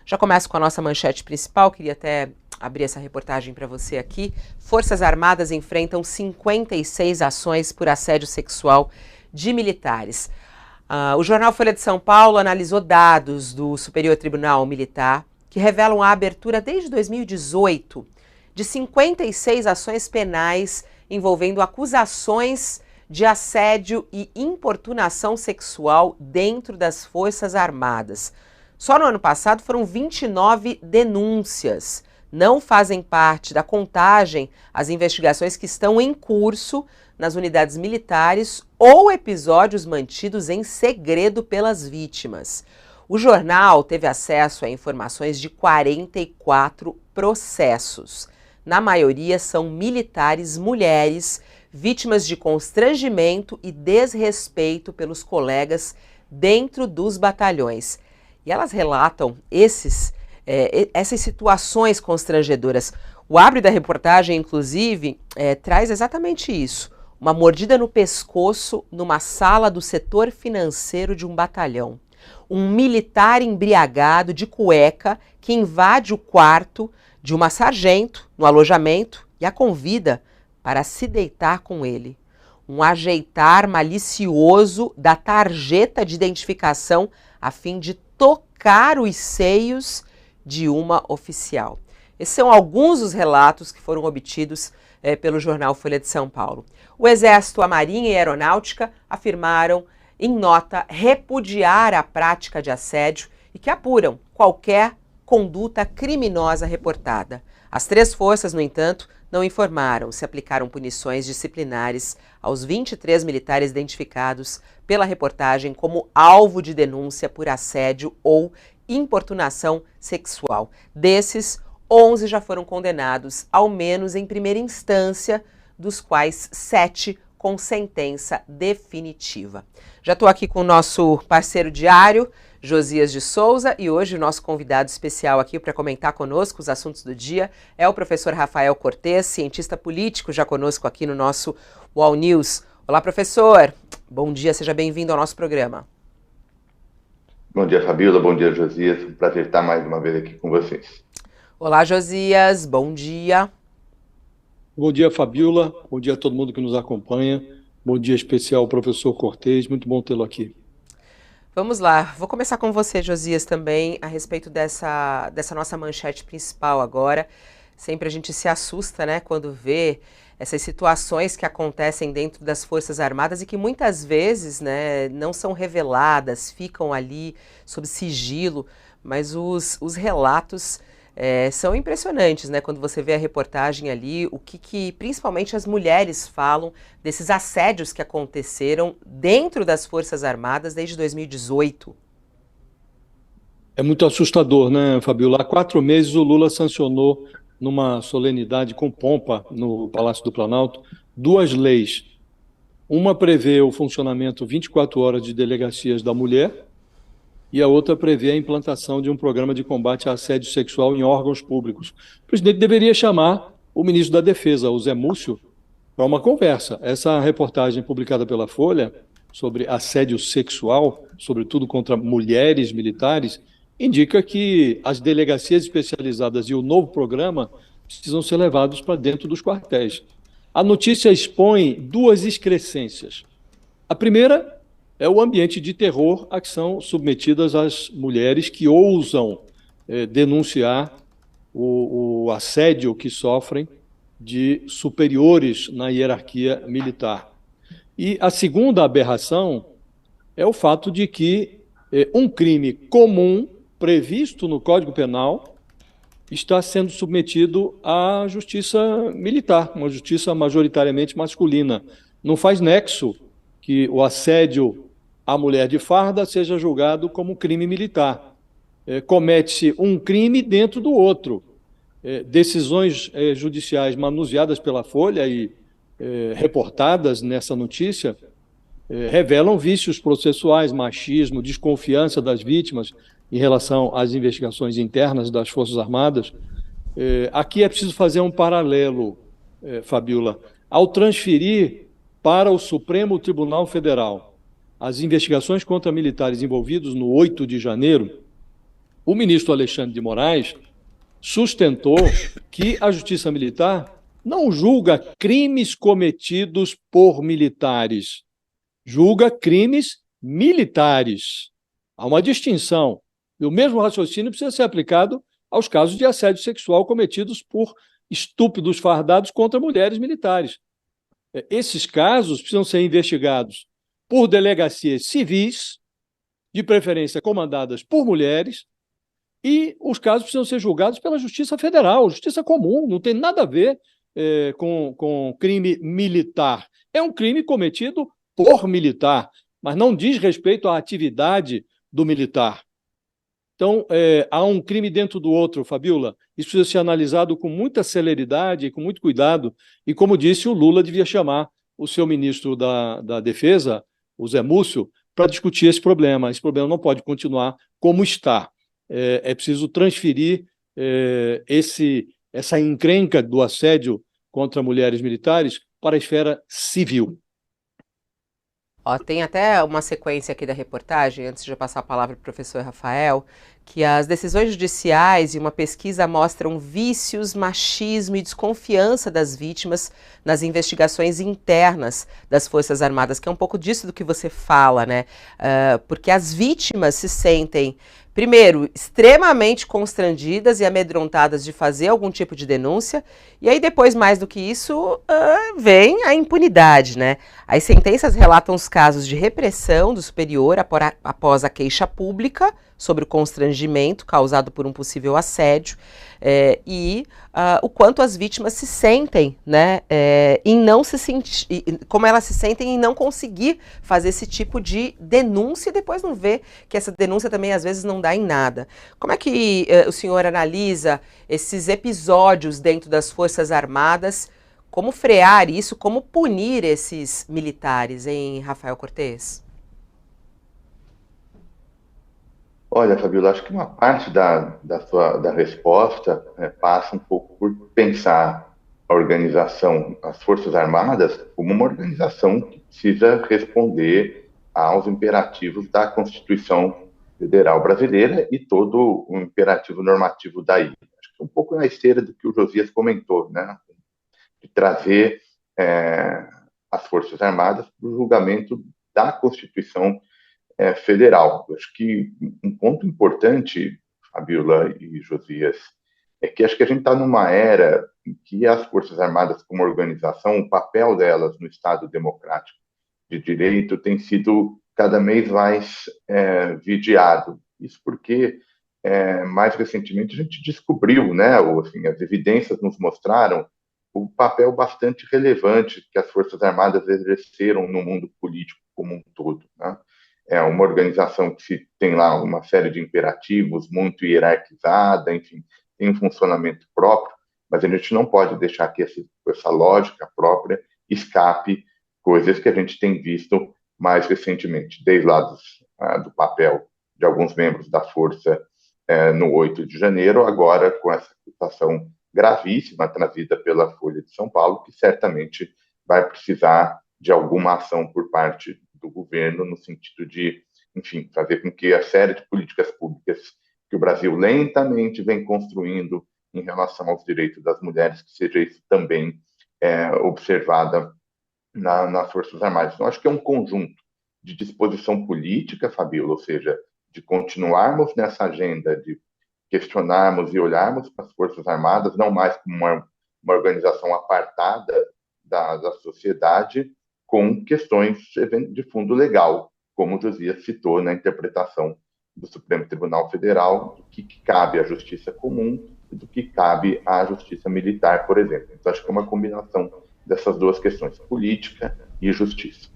Já começo com a nossa manchete principal, queria até abrir essa reportagem para você aqui. Forças Armadas enfrentam 56 ações por assédio sexual de militares. O jornal Folha de São Paulo analisou dados do Superior Tribunal Militar que revelam a abertura desde 2018 de 56 ações penais envolvendo acusações de assédio e importunação sexual dentro das Forças Armadas. Só no ano passado foram 29 denúncias. Não fazem parte da contagem as investigações que estão em curso nas unidades militares ou episódios mantidos em segredo pelas vítimas. O jornal teve acesso a informações de 44 processos. Na maioria são militares mulheres, vítimas de constrangimento e desrespeito pelos colegas dentro dos batalhões. E elas relatam essas situações constrangedoras. O abre da reportagem, inclusive, traz exatamente isso. Uma mordida no pescoço numa sala do setor financeiro de um batalhão. Um militar embriagado de cueca que invade o quarto de uma sargento no alojamento e a convida para se deitar com ele. Um ajeitar malicioso da tarjeta de identificação a fim de tocar os seios de uma oficial. Esses são alguns dos relatos que foram obtidos pelo jornal Folha de São Paulo. O Exército, a Marinha e a Aeronáutica afirmaram em nota repudiar a prática de assédio e que apuram qualquer conduta criminosa reportada. As três forças, no entanto, não informaram se aplicaram punições disciplinares aos 23 militares identificados pela reportagem como alvo de denúncia por assédio ou importunação sexual. Desses, 11 já foram condenados, ao menos em primeira instância, dos quais 7 com sentença definitiva. Já estou aqui com o nosso parceiro diário, Josias de Souza, e hoje o nosso convidado especial aqui para comentar conosco os assuntos do dia é o professor Rafael Cortes, cientista político, já conosco aqui no nosso UOL News. Olá, professor. Bom dia, seja bem-vindo ao nosso programa. Bom dia, Fabíola. Bom dia, Josias. Um prazer estar mais uma vez aqui com vocês. Olá, Josias. Bom dia. Bom dia, Fabíola. Bom dia a todo mundo que nos acompanha. Bom dia especial ao professor Cortes. Muito bom tê-lo aqui. Vamos lá. Vou começar com você, Josias, também a respeito dessa nossa manchete principal agora. Sempre a gente se assusta, né, quando vê essas situações que acontecem dentro das Forças Armadas e que muitas vezes, né, não são reveladas, ficam ali sob sigilo, mas os relatos são impressionantes, né? Quando você vê a reportagem ali, o que principalmente as mulheres falam desses assédios que aconteceram dentro das Forças Armadas desde 2018. É muito assustador, né, Fabíola? Há 4 meses o Lula sancionou, numa solenidade com pompa no Palácio do Planalto, 2 leis. Uma prevê o funcionamento 24 horas de delegacias da mulher, e a outra prevê a implantação de um programa de combate a assédio sexual em órgãos públicos. O presidente deveria chamar o ministro da Defesa, o Zé Múcio, para uma conversa. Essa reportagem publicada pela Folha sobre assédio sexual, sobretudo contra mulheres militares, indica que as delegacias especializadas e o novo programa precisam ser levados para dentro dos quartéis. A notícia expõe 2 excrescências. A primeira é o ambiente de terror a que são submetidas as mulheres que ousam denunciar o assédio que sofrem de superiores na hierarquia militar. E a segunda aberração é o fato de que um crime comum previsto no Código Penal está sendo submetido à justiça militar, uma justiça majoritariamente masculina. Não faz nexo que o assédio à mulher de farda seja julgado como crime militar. Comete-se um crime dentro do outro. Decisões judiciais manuseadas pela Folha e reportadas nessa notícia revelam vícios processuais, machismo, desconfiança das vítimas em relação às investigações internas das Forças Armadas. Aqui é preciso fazer um paralelo, Fabíola. Ao transferir para o Supremo Tribunal Federal as investigações contra militares envolvidos no 8 de janeiro, o ministro Alexandre de Moraes sustentou que a Justiça Militar não julga crimes cometidos por militares, julga crimes militares. Há uma distinção. E o mesmo raciocínio precisa ser aplicado aos casos de assédio sexual cometidos por estúpidos fardados contra mulheres militares. Esses casos precisam ser investigados por delegacias civis, de preferência comandadas por mulheres, e os casos precisam ser julgados pela Justiça Federal, Justiça Comum, não tem nada a ver com crime militar. É um crime cometido por militar, mas não diz respeito à atividade do militar. Então, há um crime dentro do outro, Fabiola. Isso precisa ser analisado com muita celeridade e com muito cuidado. E, como disse, o Lula devia chamar o seu ministro da Defesa, o Zé Múcio, para discutir esse problema. Esse problema não pode continuar como está. É preciso transferir essa encrenca do assédio contra mulheres militares para a esfera civil. Ó, tem até uma sequência aqui da reportagem, antes de eu passar a palavra para o professor Rafael, que as decisões judiciais e uma pesquisa mostram vícios, machismo e desconfiança das vítimas nas investigações internas das Forças Armadas, que é um pouco disso do que você fala, né? Porque as vítimas se sentem, primeiro, extremamente constrangidas e amedrontadas de fazer algum tipo de denúncia, e aí depois, mais do que isso, vem a impunidade, né? As sentenças relatam os casos de repressão do superior após a queixa pública sobre o constrangimento causado por um possível assédio, e o quanto as vítimas se sentem, né, em não se sentir, como elas se sentem em não conseguir fazer esse tipo de denúncia e depois não ver que essa denúncia também às vezes não dá em nada. Como é que o senhor analisa esses episódios dentro das Forças Armadas? Como frear isso? Como punir esses militares, hein, Rafael Cortez? Olha, Fabiola, acho que uma parte da resposta passa um pouco por pensar a organização, as Forças Armadas, como uma organização que precisa responder aos imperativos da Constituição Federal Brasileira e todo o imperativo normativo daí. Acho que um pouco na esteira do que o Josias comentou, né? De trazer as Forças Armadas para o julgamento da Constituição Federal. Eu acho que um ponto importante, Fabiola e Josias, é que acho que a gente está numa era em que as Forças Armadas, como organização, o papel delas no Estado democrático de direito tem sido cada vez mais vigiado. Isso porque, mais recentemente, a gente descobriu, né, ou, assim, as evidências nos mostraram o papel bastante relevante que as Forças Armadas exerceram no mundo político como um todo, né? É uma organização que tem lá uma série de imperativos, muito hierarquizada, enfim, tem um funcionamento próprio, mas a gente não pode deixar que essa lógica própria escape coisas que a gente tem visto mais recentemente, desde lá do papel de alguns membros da Força no 8 de janeiro, agora com essa situação gravíssima trazida pela Folha de São Paulo, que certamente vai precisar de alguma ação por parte do governo no sentido de, enfim, fazer com que a série de políticas públicas que o Brasil lentamente vem construindo em relação aos direitos das mulheres, que seja isso também observada nas Forças Armadas. Então, acho que é um conjunto de disposição política, Fabiola, ou seja, de continuarmos nessa agenda de questionarmos e olharmos para as Forças Armadas, não mais como uma organização apartada da sociedade, com questões de fundo legal, como o Josias citou na interpretação do Supremo Tribunal Federal, do que cabe à justiça comum e do que cabe à justiça militar, por exemplo. Então, acho que é uma combinação dessas duas questões, política e justiça.